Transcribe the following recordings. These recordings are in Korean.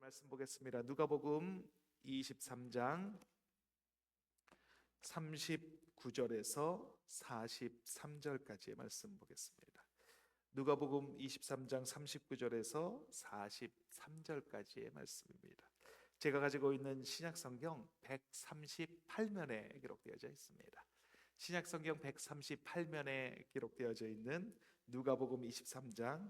말씀 보겠습니다. 누가복음 23장 39절에서 43절까지의 말씀 보겠습니다. 누가복음 23장 39절에서 43절까지의 말씀입니다. 제가 가지고 있는 신약성경 138면에 기록되어져 있습니다. 신약성경 138면에 기록되어져 있는 누가복음 23장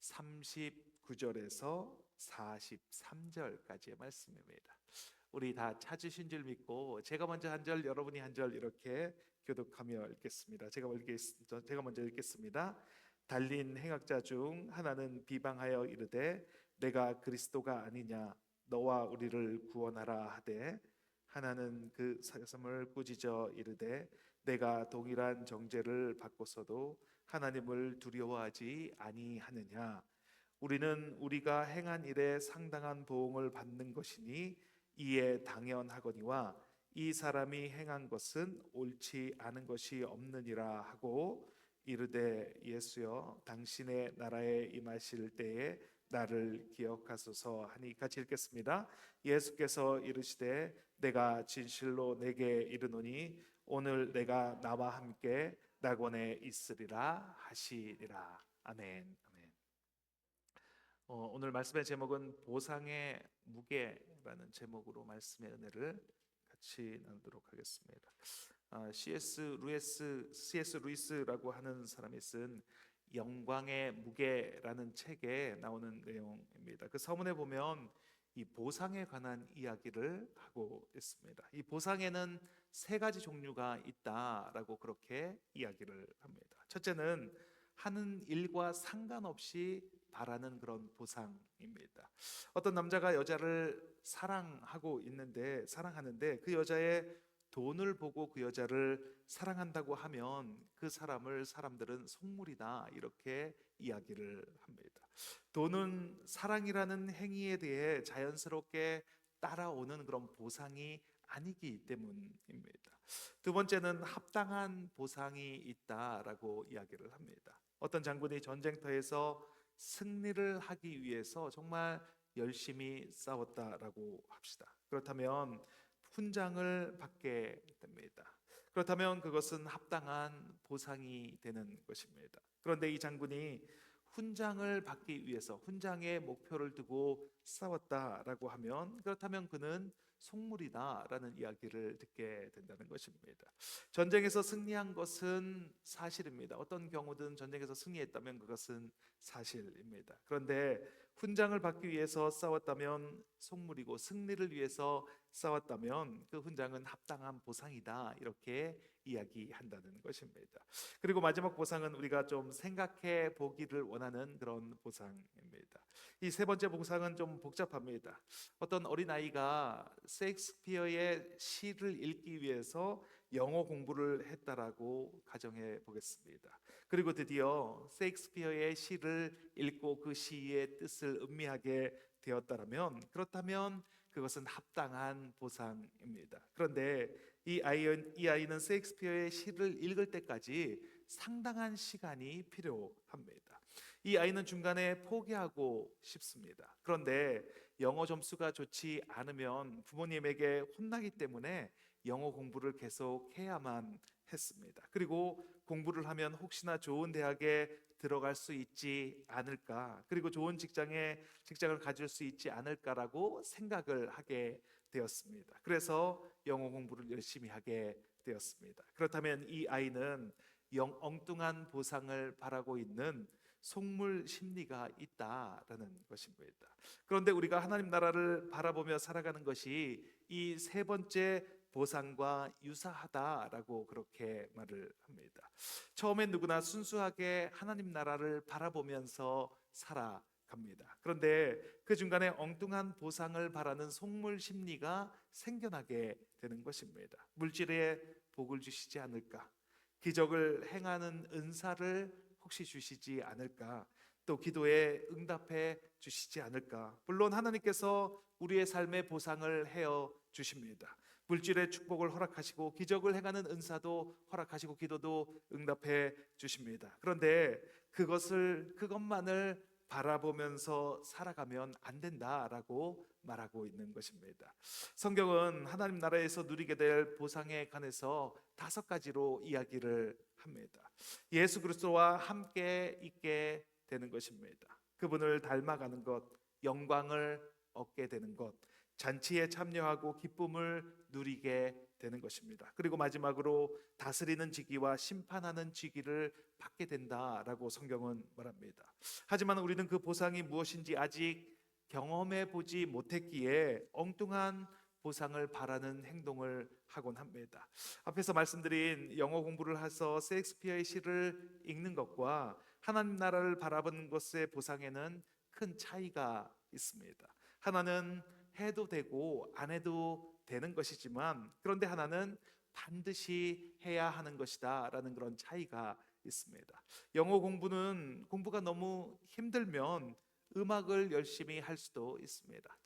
39절에서 43절까지의 말씀입니다. 우리 다 찾으신 줄 믿고 제가 먼저 한 절, 여러분이 한 절 이렇게 교독하며 읽겠습니다. 제가 먼저 읽겠습니다. 달린 행악자 중 하나는 비방하여 이르되 내가 그리스도가 아니냐 너와 우리를 구원하라 하되, 하나는 그 사슴을 꾸짖어 이르되 내가 동일한 정죄를 받고서도 하나님을 두려워하지 아니하느냐. 우리는 우리가 행한 일에 상당한 보응을 받는 것이니 이에 당연하거니와 이 사람이 행한 것은 옳지 않은 것이 없느니라 하고 이르되 예수여 당신의 나라에 임하실 때에 나를 기억하소서 하니, 같이 읽겠습니다. 예수께서 이르시되 내가 진실로 내게 이르노니 오늘 내가 나와 함께 낙원에 있으리라 하시리라. 아멘. 아멘. 오늘 말씀의 제목은 보상의 무게라는 제목으로 말씀의 은혜를 같이 나누도록 하겠습니다. C.S. 루이스라고 하는 사람이 쓴 영광의 무게라는 책에 나오는 내용입니다. 그 서문에 보면 이 보상에 관한 이야기를 하고 있습니다. 이 보상에는 세 가지 종류가 있다라고 그렇게 이야기를 합니다. 첫째는 하는 일과 상관없이 바라는 그런 보상입니다. 어떤 남자가 여자를 사랑하는데 그 여자의 돈을 보고 그 여자를 사랑한다고 하면 그 사람들은 속물이다 이렇게 이야기를 합니다. 돈은 사랑이라는 행위에 대해 자연스럽게 따라오는 그런 보상이 아니기 때문입니다. 두 번째는 합당한 보상이 있다라고 이야기를 합니다. 어떤 장군이 전쟁터에서 승리를 하기 위해서 정말 열심히 싸웠다라고 합시다. 그렇다면 훈장을 받게 됩니다. 그렇다면 그것은 합당한 보상이 되는 것입니다. 그런데 이 장군이 훈장을 받기 위해서 훈장의 목표를 두고 싸웠다라고 하면, 그렇다면 그는 속물이다라는 이야기를 듣게 된다는 것입니다. 전쟁에서 승리한 것은 사실입니다. 어떤 경우든 전쟁에서 승리했다면 그것은 사실입니다. 그런데 훈장을 받기 위해서 싸웠다면 속물이고, 승리를 위해서 싸웠다면 그 훈장은 합당한 보상이다 이렇게 이야기한다는 것입니다. 그리고 마지막 보상은 우리가 좀 생각해 보기를 원하는 그런 보상입니다. 이 세 번째 보상은 좀 복잡합니다. 어떤 어린아이가 셰익스피어의 시를 읽기 위해서 영어 공부를 했다라고 가정해 보겠습니다. 그리고 드디어 셰익스피어의 시를 읽고 그 시의 뜻을 음미하게 되었다면, 그렇다면 그것은 합당한 보상입니다. 그런데 이 아이는 셰익스피어의 시를 읽을 때까지 상당한 시간이 필요합니다. 이 아이는 중간에 포기하고 싶습니다. 그런데 영어 점수가 좋지 않으면 부모님에게 혼나기 때문에 영어 공부를 계속 해야만 했습니다. 그리고 공부를 하면 혹시나 좋은 대학에 들어갈 수 있지 않을까, 그리고 좋은 직장을 가질 수 있지 않을까라고 생각을 하게 되었습니다. 그래서 영어 공부를 열심히 하게 되었습니다. 그렇다면 이 아이는 엉뚱한 보상을 바라고 있는 속물 심리가 있다라는 것입니다. 그런데 우리가 하나님 나라를 바라보며 살아가는 것이 이 세 번째 보상과 유사하다라고 그렇게 말을 합니다. 처음엔 누구나 순수하게 하나님 나라를 바라보면서 살아갑니다. 그런데 그 중간에 엉뚱한 보상을 바라는 속물 심리가 생겨나게 되는 것입니다. 물질에 복을 주시지 않을까? 기적을 행하는 은사를 혹시 주시지 않을까? 또 기도에 응답해 주시지 않을까? 물론 하나님께서 우리의 삶의 보상을 해어 주십니다. 물질의 축복을 허락하시고 기적을 행하는 은사도 허락하시고 기도도 응답해 주십니다. 그런데 그것만을 바라보면서 살아가면 안 된다라고 말하고 있는 것입니다. 성경은 하나님 나라에서 누리게 될 보상에 관해서 5가지로 이야기를 합니다. 예수 그리스도와 함께 있게 되는 것입니다. 그분을 닮아가는 것, 영광을 얻게 되는 것, 잔치에 참여하고 기쁨을 누리게 되는 것입니다. 그리고 마지막으로 다스리는 직위와 심판하는 직위를 받게 된다라고 성경은 말합니다. 하지만 우리는 그 보상이 무엇인지 아직 경험해 보지 못했기에 엉뚱한 보상을 바라는 행동을 하곤 합니다. 앞에서 말씀드린 영어 공부를 해서 셰익스피어의 시를 읽는 것과 하나님 나라를 바라보는 것의 보상에는 큰 차이가 있습니다. 하나는 해도 되고 안 해도 되는 것이지만, 그런데 하나는 반드시 해야 하는 것이다 라는 그런 차이가 있습니다. 영어 공부는 공부가 너무 힘들면 음악을 열심히 할 수도 있습니다.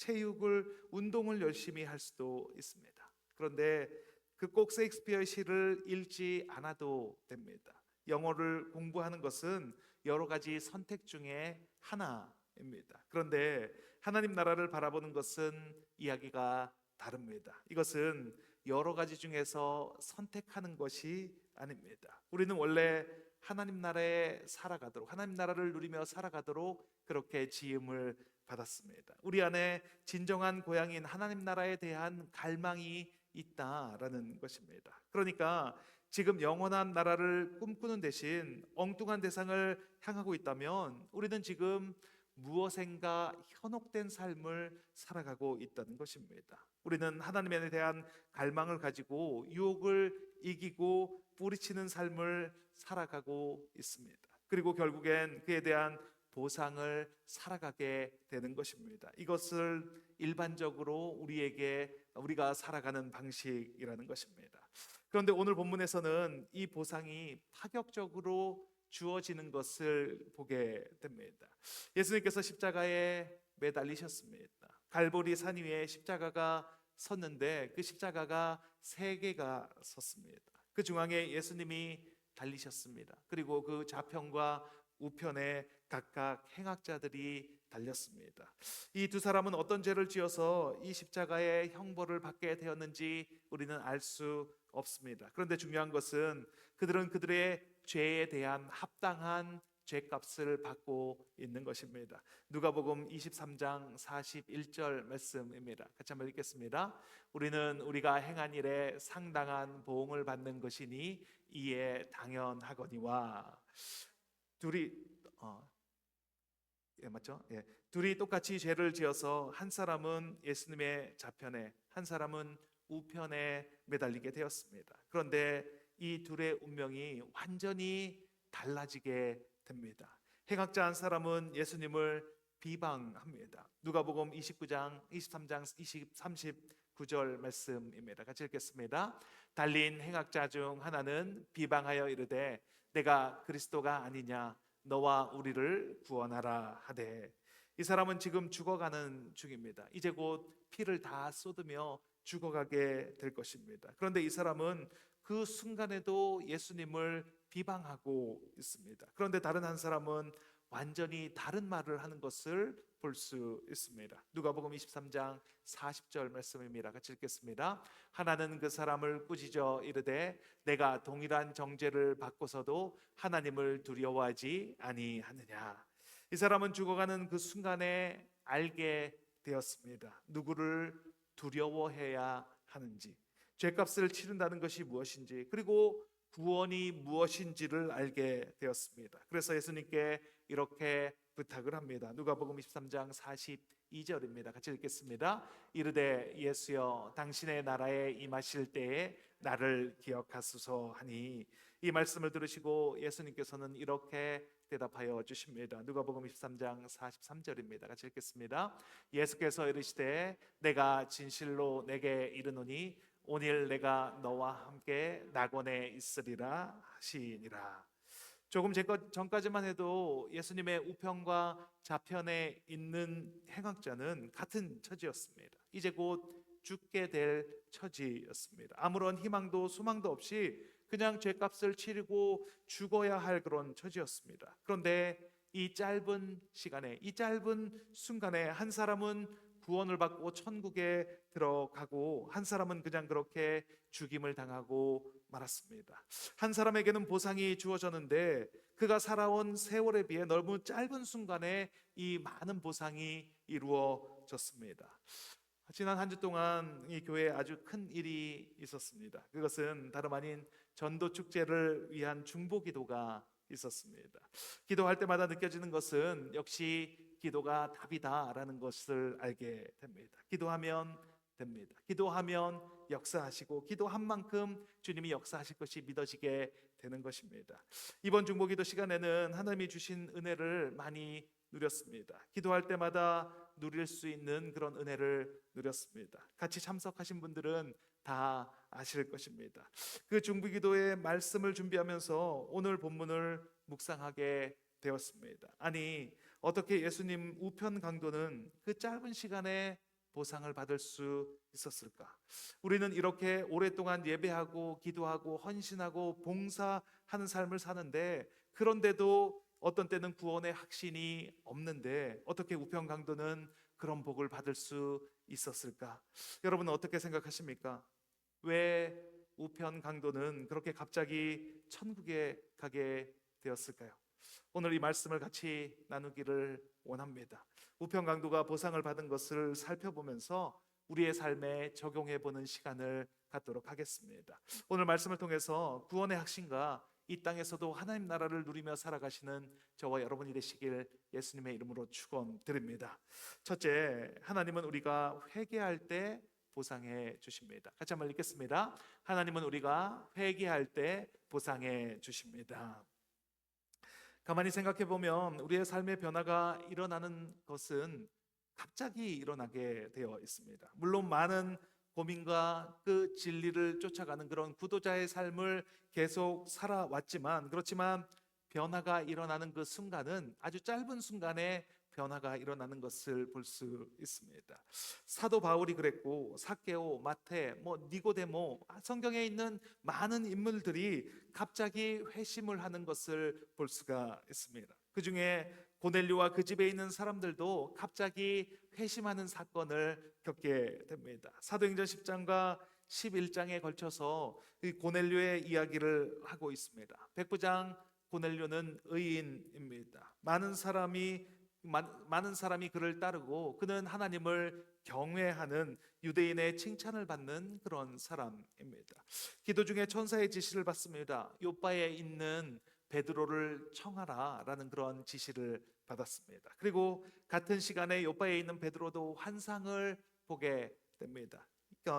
운동을 열심히 할 수도 있습니다. 그런데 그 꼭 셰익스피어의 시를 읽지 않아도 됩니다. 영어를 공부하는 것은 여러 가지 선택 중에 하나입니다. 그런데 하나님 나라를 바라보는 것은 이야기가 다릅니다. 이것은 여러 가지 중에서 선택하는 것이 아닙니다. 우리는 원래 하나님 나라에 살아가도록, 하나님 나라를 누리며 살아가도록 그렇게 지음을 받았습니다. 우리 안에 진정한 고향인 하나님 나라에 대한 갈망이 있다라는 것입니다. 그러니까 지금 영원한 나라를 꿈꾸는 대신 엉뚱한 대상을 향하고 있다면 우리는 지금 무엇인가 현혹된 삶을 살아가고 있다는 것입니다. 우리는 하나님에 대한 갈망을 가지고 유혹을 이기고 뿌리치는 삶을 살아가고 있습니다. 그리고 결국엔 그에 대한 보상을 살아가게 되는 것입니다. 이것을 일반적으로 우리가 살아가는 방식이라는 것입니다. 그런데 오늘 본문에서는 이 보상이 파격적으로 주어지는 것을 보게 됩니다. 예수님께서 십자가에 매달리셨습니다. 갈보리 산 위에 십자가가 섰는데 그 십자가가 3개가 섰습니다. 그 중앙에 예수님이 달리셨습니다. 그리고 그 좌편과 우편에 각각 행악자들이 달렸습니다. 이 2사람은 어떤 죄를 지어서 이 십자가의 형벌을 받게 되었는지 우리는 알 수 없습니다. 그런데 중요한 것은 그들은 그들의 죄에 대한 합당한 죄값을 받고 있는 것입니다. 누가복음 23장 41절 말씀입니다. 같이 한번 읽겠습니다. 우리는 우리가 행한 일에 상당한 보응을 받는 것이니 이에 당연하거니와. 둘이 맞죠? 둘이 똑같이 죄를 지어서 한 사람은 예수님의 좌편에, 한 사람은 우편에 매달리게 되었습니다. 그런데 이 둘의 운명이 완전히 달라지게 됩니다. 행악자 한 사람은 예수님을 비방합니다. 누가복음 23장 39절 말씀입니다. 같이 읽겠습니다. 달린 행악자 중 하나는 비방하여 이르되 내가 그리스도가 아니냐 너와 우리를 구원하라 하되. 이 사람은 지금 죽어가는 중입니다. 이제 곧 피를 다 쏟으며 죽어가게 될 것입니다. 그런데 이 사람은 그 순간에도 예수님을 비방하고 있습니다. 그런데 다른 한 사람은 완전히 다른 말을 하는 것을 볼 수 있습니다. 누가복음 23장 40절 말씀입니다. 같이 읽겠습니다. 하나는 그 사람을 꾸짖어 이르되 내가 동일한 정죄를 받고서도 하나님을 두려워하지 아니하느냐. 이 사람은 죽어가는 그 순간에 알게 되었습니다. 누구를 두려워해야 하는지, 죄값을 치른다는 것이 무엇인지, 그리고 구원이 무엇인지를 알게 되었습니다. 그래서 예수님께 이렇게 부탁을 합니다. 누가복음 23장 42절입니다. 같이 읽겠습니다. 이르되 예수여 당신의 나라에 임하실 때에 나를 기억하소서 하니. 이 말씀을 들으시고 예수님께서는 이렇게 대답하여 주십니다. 누가복음 23장 43절입니다. 같이 읽겠습니다. 예수께서 이르시되 내가 진실로 내게 이르노니 오늘 내가 너와 함께 낙원에 있으리라 하시니라. 조금 전까지만 해도 예수님의 우편과 좌편에 있는 행악자는 같은 처지였습니다. 이제 곧 죽게 될 처지였습니다. 아무런 희망도 소망도 없이 그냥 죄값을 치르고 죽어야 할 그런 처지였습니다. 그런데 이 짧은 시간에, 이 짧은 순간에 한 사람은 구원을 받고 천국에 들어가고 한 사람은 그냥 그렇게 죽임을 당하고 말았습니다. 한 사람에게는 보상이 주어졌는데 그가 살아온 세월에 비해 너무 짧은 순간에 이 많은 보상이 이루어졌습니다. 지난 한 주 동안 이 교회에 아주 큰 일이 있었습니다. 그것은 다름 아닌 전도 축제를 위한 중보 기도가 있었습니다. 기도할 때마다 느껴지는 것은 역시 기도가 답이다라는 것을 알게 됩니다. 기도하면 됩니다. 기도하면 역사하시고 기도한 만큼 주님이 역사하실 것이 믿어지게 되는 것입니다. 이번 중보기도 시간에는 하나님이 주신 은혜를 많이 누렸습니다. 기도할 때마다 누릴 수 있는 그런 은혜를 누렸습니다. 같이 참석하신 분들은 다 아실 것입니다. 그 중보기도의 말씀을 준비하면서 오늘 본문을 묵상하게 되었습니다. 아니, 어떻게 예수님 우편 강도는 그 짧은 시간에 보상을 받을 수 있었을까? 우리는 이렇게 오랫동안 예배하고 기도하고 헌신하고 봉사하는 삶을 사는데, 그런데도 어떤 때는 구원의 확신이 없는데 어떻게 우편 강도는 그런 복을 받을 수 있었을까? 여러분은 어떻게 생각하십니까? 왜 우편 강도는 그렇게 갑자기 천국에 가게 되었을까요? 오늘 이 말씀을 같이 나누기를 원합니다. 우편 강도가 보상을 받은 것을 살펴보면서 우리의 삶에 적용해 보는 시간을 갖도록 하겠습니다. 오늘 말씀을 통해서 구원의 확신과 이 땅에서도 하나님 나라를 누리며 살아가시는 저와 여러분이 되시길 예수님의 이름으로 축원드립니다. 첫째, 하나님은 우리가 회개할 때 보상해 주십니다. 같이 한번 읽겠습니다. 하나님은 우리가 회개할 때 보상해 주십니다. 가만히 생각해 보면 우리의 삶의 변화가 일어나는 것은 갑자기 일어나게 되어 있습니다. 물론 많은 고민과 그 진리를 쫓아가는 그런 구도자의 삶을 계속 살아왔지만, 그렇지만 변화가 일어나는 그 순간은 아주 짧은 순간에 변화가 일어나는 것을 볼 수 있습니다. 사도 바울이 그랬고, 삭개오, 마태, 니고데모, 성경에 있는 많은 인물들이 갑자기 회심을 하는 것을 볼 수가 있습니다. 그 중에 고넬료와 그 집에 있는 사람들도 갑자기 회심하는 사건을 겪게 됩니다. 사도행전 10장과 11장에 걸쳐서 이 고넬료의 이야기를 하고 있습니다. 백부장 고넬료는 의인입니다. 많은 사람이 그를 따르고 그는 하나님을 경외하는 유대인의 칭찬을 받는 그런 사람입니다. 기도 중에 천사의 지시를 받습니다. 요바에 있는 베드로를 청하라 라는 그런 지시를 받았습니다. 그리고 같은 시간에 요바에 있는 베드로도 환상을 보게 됩니다.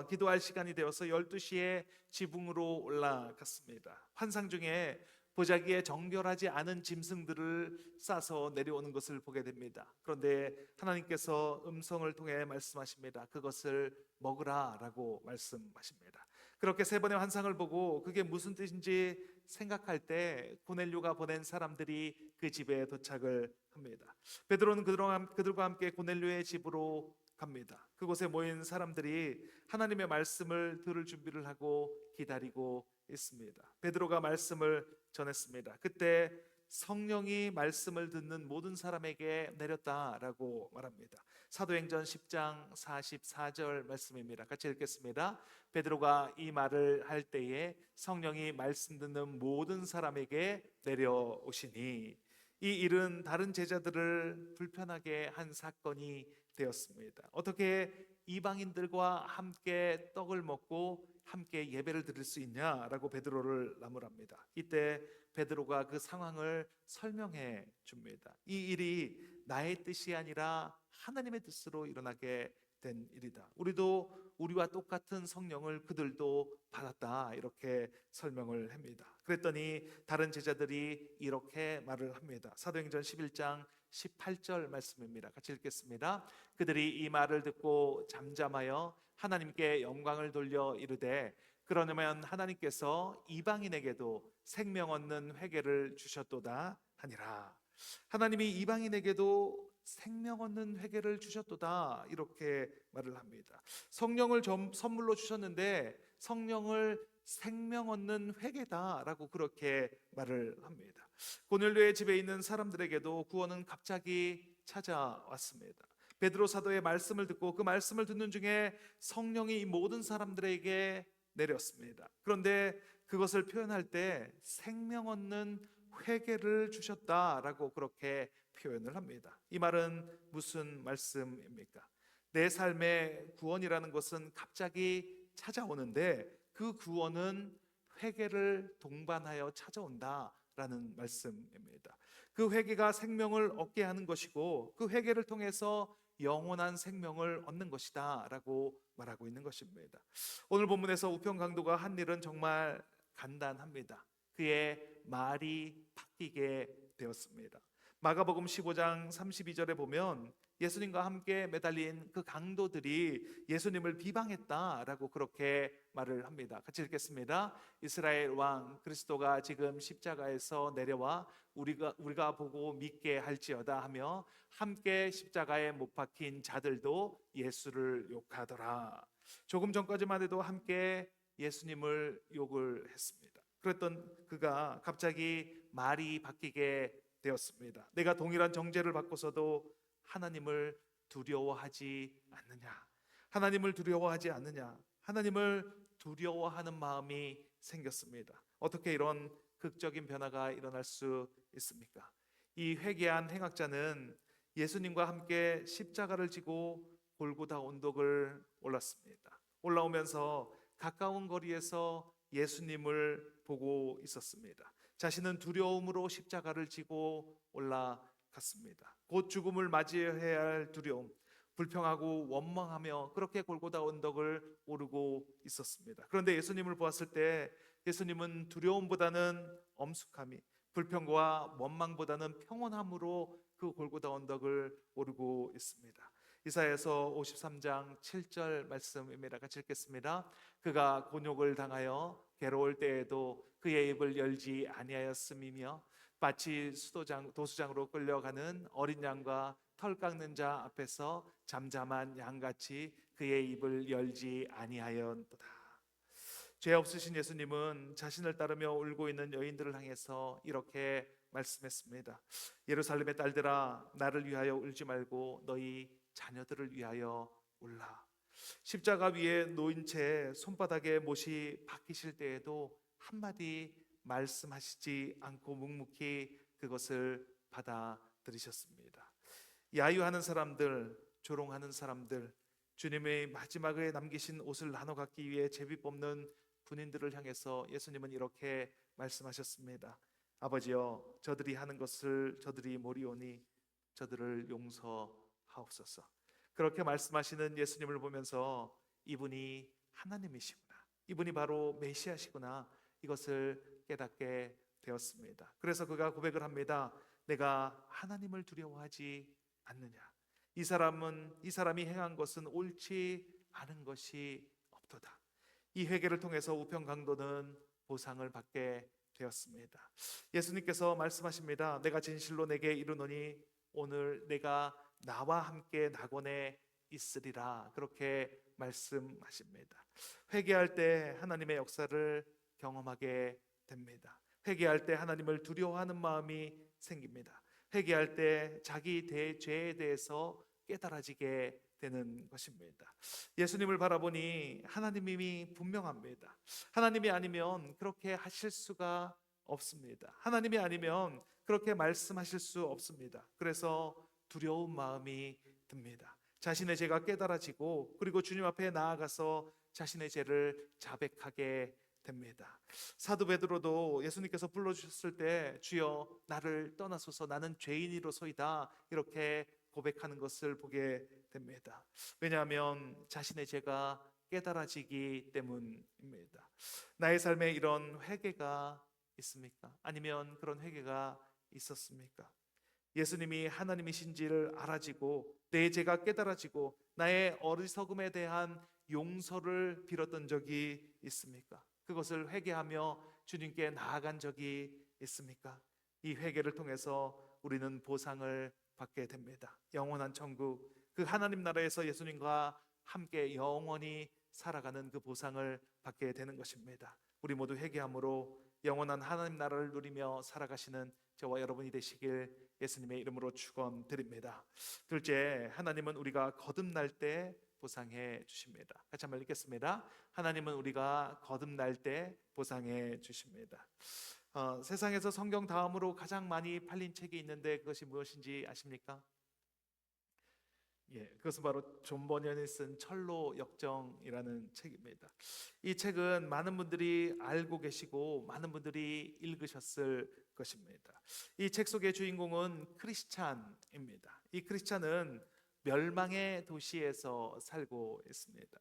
기도할 시간이 되어서 12시에 지붕으로 올라갔습니다. 환상 중에 보자기에 정결하지 않은 짐승들을 싸서 내려오는 것을 보게 됩니다. 그런데 하나님께서 음성을 통해 말씀하십니다. 그것을 먹으라 라고 말씀하십니다. 그렇게 세 번의 환상을 보고 그게 무슨 뜻인지 생각할 때 고넬료가 보낸 사람들이 그 집에 도착을 합니다. 베드로는 그들과 함께 고넬료의 집으로 갑니다. 그곳에 모인 사람들이 하나님의 말씀을 들을 준비를 하고 기다리고 있습니다. 베드로가 말씀을 전했습니다. 그때 성령이 말씀을 듣는 모든 사람에게 내렸다라고 말합니다. 사도행전 10장 44절 말씀입니다. 같이 읽겠습니다. 베드로가 이 말을 할 때에 성령이 말씀 듣는 모든 사람에게 내려오시니, 이 일은 다른 제자들을 불편하게 한 사건이 되었습니다. 어떻게 이방인들과 함께 떡을 먹고 함께 예배를 드릴 수 있냐라고 베드로를 나무랍니다. 이때 베드로가 그 상황을 설명해 줍니다. 이 일이 나의 뜻이 아니라 하나님의 뜻으로 일어나게 된 일이다. 우리도 우리와 똑같은 성령을 그들도 받았다, 이렇게 설명을 합니다. 그랬더니 다른 제자들이 이렇게 말을 합니다. 사도행전 11장 18절 말씀입니다. 같이 읽겠습니다. 그들이 이 말을 듣고 잠잠하여 하나님께 영광을 돌려 이르되, 그러면 하나님께서 이방인에게도 생명 얻는 회개를 주셨도다 하니라. 하나님이 이방인에게도 생명 얻는 회개를 주셨도다 이렇게 말을 합니다. 성령을 선물로 주셨는데 성령을 생명 얻는 회개다라고 그렇게 말을 합니다. 고넬료의 집에 있는 사람들에게도 구원은 갑자기 찾아왔습니다. 베드로 사도의 말씀을 듣고 그 말씀을 듣는 중에 성령이 이 모든 사람들에게 내렸습니다. 그런데 그것을 표현할 때 생명 얻는 회개를 주셨다라고 그렇게 표현을 합니다. 이 말은 무슨 말씀입니까? 내 삶의 구원이라는 것은 갑자기 찾아오는데 그 구원은 회개를 동반하여 찾아온다라는 말씀입니다. 그 회개가 생명을 얻게 하는 것이고 그 회개를 통해서 영원한 생명을 얻는 것이다라고 말하고 있는 것입니다. 오늘 본문에서 우편 강도가 한 일은 정말 간단합니다. 그의 말이 바뀌게 되었습니다. 마가복음 15장 32절에 보면 예수님과 함께 매달린 그 강도들이 예수님을 비방했다라고 그렇게 말을 합니다. 같이 읽겠습니다. 이스라엘 왕 그리스도가 지금 십자가에서 내려와 우리가 보고 믿게 할지어다 하며 함께 십자가에 못 박힌 자들도 예수를 욕하더라. 조금 전까지만 해도 함께 예수님을 욕을 했습니다. 그랬던 그가 갑자기 말이 바뀌게 되었습니다. 내가 동일한 정죄를 받고서도 하나님을 두려워하지 않느냐? 하나님을 두려워하지 않느냐? 하나님을 두려워하는 마음이 생겼습니다. 어떻게 이런 극적인 변화가 일어날 수 있습니까? 이 회개한 행악자는 예수님과 함께 십자가를 지고 골고다 언덕을 올랐습니다. 올라오면서 가까운 거리에서 예수님을 보고 있었습니다. 자신은 두려움으로 십자가를 지고 올라갔습니다. 곧 죽음을 맞이해야 할 두려움, 불평하고 원망하며 그렇게 골고다 언덕을 오르고 있었습니다. 그런데 예수님을 보았을 때 예수님은 두려움보다는 엄숙함이, 불평과 원망보다는 평온함으로 그 골고다 언덕을 오르고 있습니다. 이사야서 53장 7절 말씀입니다. 같이 읽겠습니다. 그가 곤욕을 당하여 괴로울 때에도 그의 입을 열지 아니하였음이며 마치 도수장으로 끌려가는 어린 양과 털 깎는 자 앞에서 잠잠한 양같이 그의 입을 열지 아니하였도다. 죄 없으신 예수님은 자신을 따르며 울고 있는 여인들을 향해서 이렇게 말씀했습니다. 예루살렘의 딸들아, 나를 위하여 울지 말고 너희 자녀들을 위하여 울라. 십자가 위에 놓인 채 손바닥에 못이 박히실 때에도 한마디 말씀하시지 않고 묵묵히 그것을 받아들이셨습니다. 야유하는 사람들, 조롱하는 사람들, 주님의 마지막에 남기신 옷을 나눠 갖기 위해 제비 뽑는 군인들을 향해서 예수님은 이렇게 말씀하셨습니다. 아버지여, 저들이 하는 것을 저들이 모리오니 저들을 용서하옵소서. 그렇게 말씀하시는 예수님을 보면서 이분이 하나님이시구나, 이분이 바로 메시아시구나, 이것을 깨닫게 되었습니다. 그래서 그가 고백을 합니다. 내가 하나님을 두려워하지 않느냐? 이 사람이 행한 것은 옳지 않은 것이 없도다. 이 회개를 통해서 우편 강도는 보상을 받게 되었습니다. 예수님께서 말씀하십니다. 내가 진실로 내게 이르노니 오늘 내가 나와 함께 낙원에 있으리라. 그렇게 말씀하십니다. 회개할 때 하나님의 역사를 경험하게 됩니다. 회개할 때 하나님을 두려워하는 마음이 생깁니다. 회개할 때 자기 죄에 대해서 깨달아지게 되는 것입니다. 예수님을 바라보니 하나님이 분명합니다. 하나님이 아니면 그렇게 하실 수가 없습니다. 하나님이 아니면 그렇게 말씀하실 수 없습니다. 그래서 두려운 마음이 듭니다. 자신의 죄가 깨달아지고 그리고 주님 앞에 나아가서 자신의 죄를 자백하게 됩니다. 사도 베드로도 예수님께서 불러주셨을 때 주여 나를 떠나소서 나는 죄인이로소이다 이렇게 고백하는 것을 보게 됩니다. 왜냐하면 자신의 죄가 깨달아지기 때문입니다. 나의 삶에 이런 회개가 있습니까? 아니면 그런 회개가 있었습니까? 예수님이 하나님이신지를 알아지고 내 죄가 깨달아지고 나의 어리석음에 대한 용서를 빌었던 적이 있습니까? 그것을 회개하며 주님께 나아간 적이 있습니까? 이 회개를 통해서 우리는 보상을 받게 됩니다. 영원한 천국, 그 하나님 나라에서 예수님과 함께 영원히 살아가는 그 보상을 받게 되는 것입니다. 우리 모두 회개함으로 영원한 하나님 나라를 누리며 살아가시는 저와 여러분이 되시길 예수님의 이름으로 축원드립니다. 둘째, 하나님은 우리가 거듭날 때 보상해 주십니다. 같이 한번 읽겠습니다. 하나님은 우리가 거듭날 때 보상해 주십니다. 세상에서 성경 다음으로 가장 많이 팔린 책이 있는데 그것이 무엇인지 아십니까? 그것은 바로 존 버년이 쓴 철로 역정이라는 책입니다. 이 책은 많은 분들이 알고 계시고 많은 분들이 읽으셨을 것입니다. 이 책 속의 주인공은 크리스찬입니다. 이 크리스찬은 멸망의 도시에서 살고 있습니다.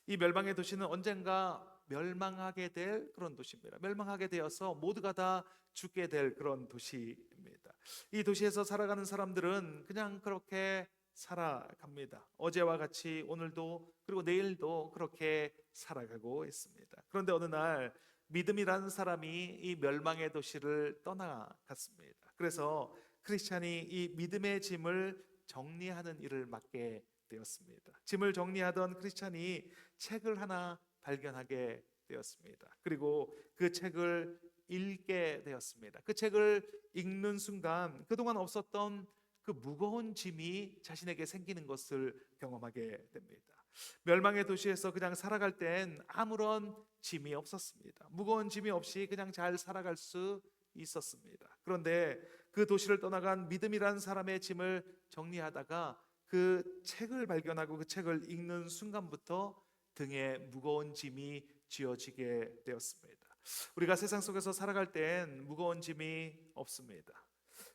이 멸망의 도시는 언젠가 멸망하게 될 그런 도시입니다. 멸망하게 되어서 모두가 다 죽게 될 그런 도시입니다. 이 도시에서 살아가는 사람들은 그냥 그렇게 살아갑니다. 어제와 같이 오늘도 그리고 내일도 그렇게 살아가고 있습니다. 그런데 어느 날 믿음이라는 사람이 이 멸망의 도시를 떠나갔습니다. 그래서 크리스찬이 이 믿음의 짐을 정리하는 일을 맡게 되었습니다. 짐을 정리하던 크리스찬이 책을 하나 발견하게 되었습니다. 그리고 그 책을 읽게 되었습니다. 그 책을 읽는 순간 그동안 없었던 그 무거운 짐이 자신에게 생기는 것을 경험하게 됩니다. 멸망의 도시에서 그냥 살아갈 땐 아무런 짐이 없었습니다. 무거운 짐이 없이 그냥 잘 살아갈 수 있었습니다. 그런데 그 도시를 떠나간 믿음이라는 사람의 짐을 정리하다가 그 책을 발견하고 그 책을 읽는 순간부터 등에 무거운 짐이 지어지게 되었습니다. 우리가 세상 속에서 살아갈 땐 무거운 짐이 없습니다.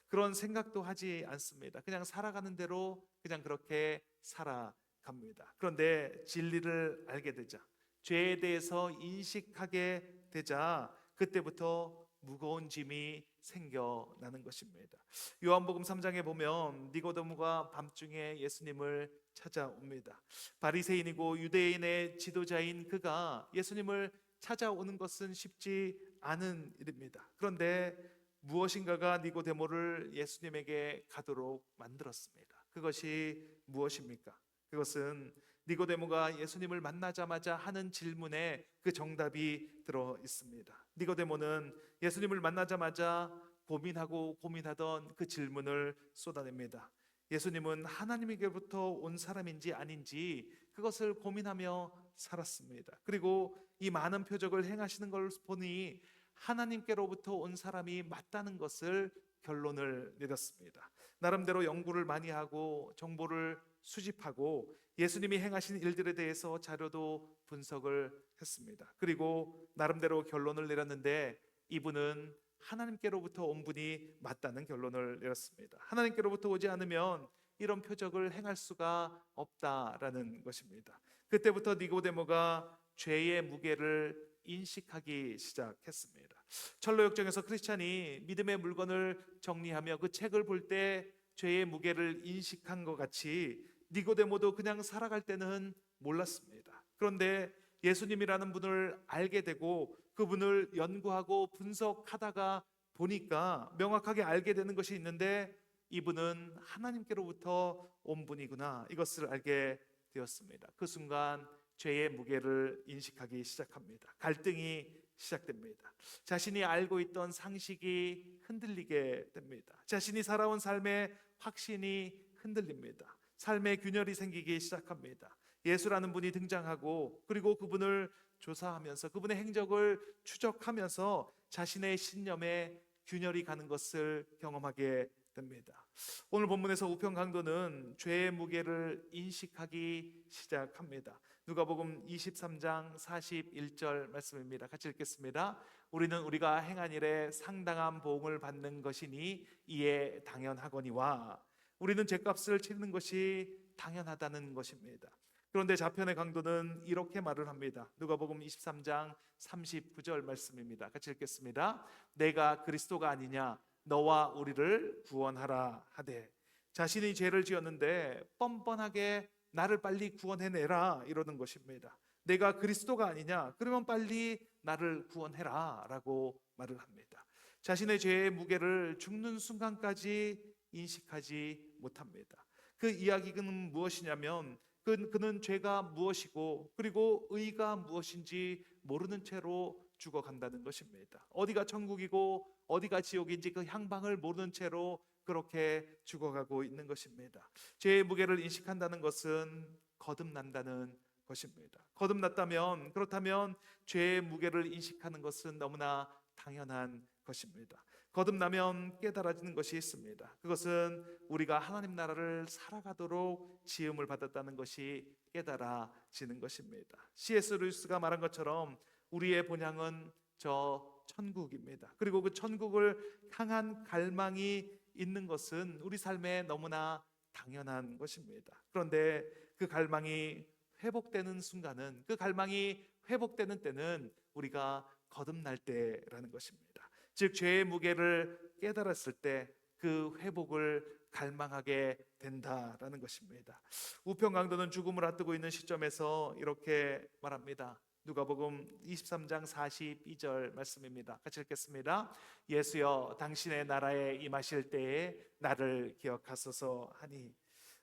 그런 생각도 하지 않습니다. 그냥 살아가는 대로 그냥 그렇게 살아갑니다. 그런데 진리를 알게 되자, 죄에 대해서 인식하게 되자 그때부터 무거운 짐이 생겨나는 것입니다. 요한복음 3장에 보면 니고데모가 밤중에 예수님을 찾아옵니다. 바리새인이고 유대인의 지도자인 그가 예수님을 찾아오는 것은 쉽지 않은 일입니다. 그런데 무엇인가가 니고데모를 예수님에게 가도록 만들었습니다. 그것이 무엇입니까? 그것은 니고데모가 예수님을 만나자마자 하는 질문에 그 정답이 들어 있습니다. 니고데모는 예수님을 만나자마자 고민하던 그 질문을 쏟아냅니다. 예수님은 하나님에게부터 온 사람인지 아닌지 그것을 고민하며 살았습니다. 그리고 이 많은 표적을 행하시는 걸 보니 하나님께로부터 온 사람이 맞다는 것을 결론을 내렸습니다. 나름대로 연구를 많이 하고 정보를 수집하고 예수님이 행하신 일들에 대해서 자료도 분석을 했습니다. 그리고 나름대로 결론을 내렸는데 이분은 하나님께로부터 온 분이 맞다는 결론을 내렸습니다. 하나님께로부터 오지 않으면 이런 표적을 행할 수가 없다라는 것입니다. 그때부터 니고데모가 죄의 무게를 인식하기 시작했습니다. 철로역정에서 크리스찬이 믿음의 물건을 정리하며 그 책을 볼 때 죄의 무게를 인식한 것 같이 니고데모도 그냥 살아갈 때는 몰랐습니다. 그런데 예수님이라는 분을 알게 되고 그분을 연구하고 분석하다가 보니까 명확하게 알게 되는 것이 있는데 이분은 하나님께로부터 온 분이구나, 이것을 알게 되었습니다. 그 순간 죄의 무게를 인식하기 시작합니다. 갈등이 시작됩니다. 자신이 알고 있던 상식이 흔들리게 됩니다. 자신이 살아온 삶의 확신이 흔들립니다. 삶의 균열이 생기기 시작합니다. 예수라는 분이 등장하고 그리고 그분을 조사하면서 그분의 행적을 추적하면서 자신의 신념에 균열이 가는 것을 경험하게 됩니다. 오늘 본문에서 우편 강도는 죄의 무게를 인식하기 시작합니다. 누가복음 23장 41절 말씀입니다. 같이 읽겠습니다. 우리는 우리가 행한 일에 상당한 보응을 받는 것이니 이에 당연하거니와, 우리는 죄값을 치르는 것이 당연하다는 것입니다. 그런데 좌편의 강도는 이렇게 말을 합니다. 누가복음 23장 39절 말씀입니다. 같이 읽겠습니다. 내가 그리스도가 아니냐, 너와 우리를 구원하라 하되, 자신이 죄를 지었는데 뻔뻔하게 나를 빨리 구원해내라 이러는 것입니다. 내가 그리스도가 아니냐, 그러면 빨리 나를 구원해라 라고 말을 합니다. 자신의 죄의 무게를 죽는 순간까지 인식하지 못합니다. 그 이야기는 무엇이냐면 그는 죄가 무엇이고 그리고 의가 무엇인지 모르는 채로 죽어간다는 것입니다. 어디가 천국이고 어디가 지옥인지 그 향방을 모르는 채로 그렇게 죽어가고 있는 것입니다. 죄의 무게를 인식한다는 것은 거듭난다는 것입니다. 거듭났다면 그렇다면 죄의 무게를 인식하는 것은 너무나 당연한 것입니다. 거듭나면 깨달아지는 것이 있습니다. 그것은 우리가 하나님 나라를 살아가도록 지음을 받았다는 것이 깨달아지는 것입니다. C.S. 루이스가 말한 것처럼 우리의 본향은 저 천국입니다. 그리고 그 천국을 향한 갈망이 있는 것은 우리 삶에 너무나 당연한 것입니다. 그런데 그 갈망이 회복되는 순간은, 그 갈망이 회복되는 때는 우리가 거듭날 때라는 것입니다. 즉 죄의 무게를 깨달았을 때 그 회복을 갈망하게 된다라는 것입니다. 우편 강도는 죽음을 앞두고 있는 시점에서 이렇게 말합니다. 누가복음 23장 42절 말씀입니다. 같이 읽겠습니다. 예수여 당신의 나라에 임하실 때에 나를 기억하소서 하니.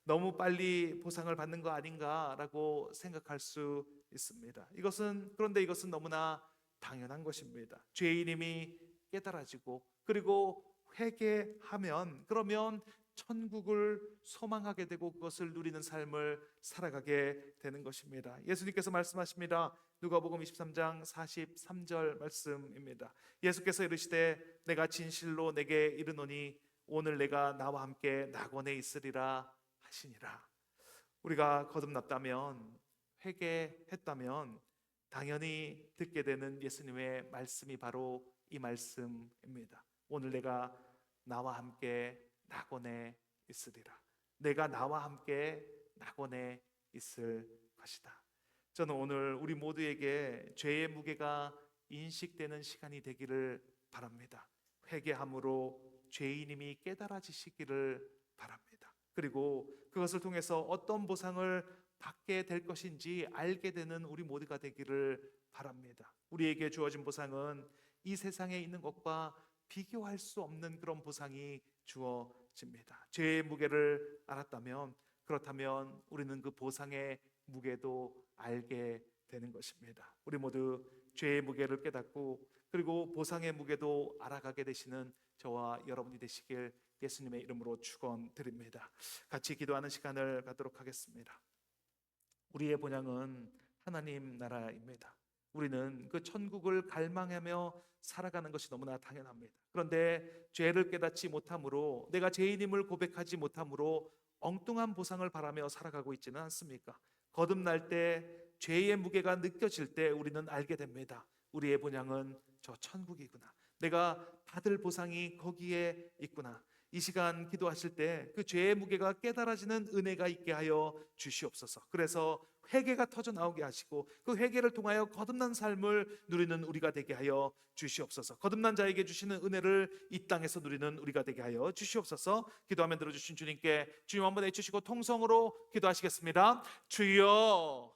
너무 빨리 보상을 받는 거 아닌가라고 생각할 수 있습니다. 그런데 이것은 너무나 당연한 것입니다. 죄인임이 깨달아지고 그리고 회개하면 그러면 천국을 소망하게 되고 그것을 누리는 삶을 살아가게 되는 것입니다. 예수님께서 말씀하십니다. 누가복음 23장 43절 말씀입니다. 예수께서 이르시되 내가 진실로 내게 이르노니 오늘 내가 나와 함께 낙원에 있으리라 하시니라. 우리가 거듭났다면, 회개했다면 당연히 듣게 되는 예수님의 말씀이 바로 이 말씀입니다. 오늘 내가 나와 함께 낙원에 있으리라. 내가 나와 함께 낙원에 있을 것이다. 저는 오늘 우리 모두에게 죄의 무게가 인식되는 시간이 되기를 바랍니다. 회개함으로 죄인임이 깨달아지시기를 바랍니다. 그리고 그것을 통해서 어떤 보상을 받게 될 것인지 알게 되는 우리 모두가 되기를 바랍니다. 우리에게 주어진 보상은 이 세상에 있는 것과 비교할 수 없는 그런 보상이 주어집니다. 죄의 무게를 알았다면, 그렇다면 우리는 그 보상의 무게도 알게 되는 것입니다. 우리 모두 죄의 무게를 깨닫고 그리고 보상의 무게도 알아가게 되시는 저와 여러분이 되시길 예수님의 이름으로 축원드립니다. 같이 기도하는 시간을 갖도록 하겠습니다. 우리의 본향은 하나님 나라입니다. 우리는 그 천국을 갈망하며 살아가는 것이 너무나 당연합니다. 그런데 죄를 깨닫지 못함으로, 내가 죄인임을 고백하지 못함으로 엉뚱한 보상을 바라며 살아가고 있지는 않습니까? 거듭날 때 죄의 무게가 느껴질 때 우리는 알게 됩니다. 우리의 본향은 저 천국이구나. 내가 받을 보상이 거기에 있구나. 이 시간 기도하실 때 그 죄의 무게가 깨달아지는 은혜가 있게 하여 주시옵소서. 그래서 회개가 터져 나오게 하시고 그 회개를 통하여 거듭난 삶을 누리는 우리가 되게 하여 주시옵소서. 거듭난 자에게 주시는 은혜를 이 땅에서 누리는 우리가 되게 하여 주시옵소서. 기도하면 들어주신 주님께 주님 한번 해주시고 통성으로 기도하시겠습니다. 주여.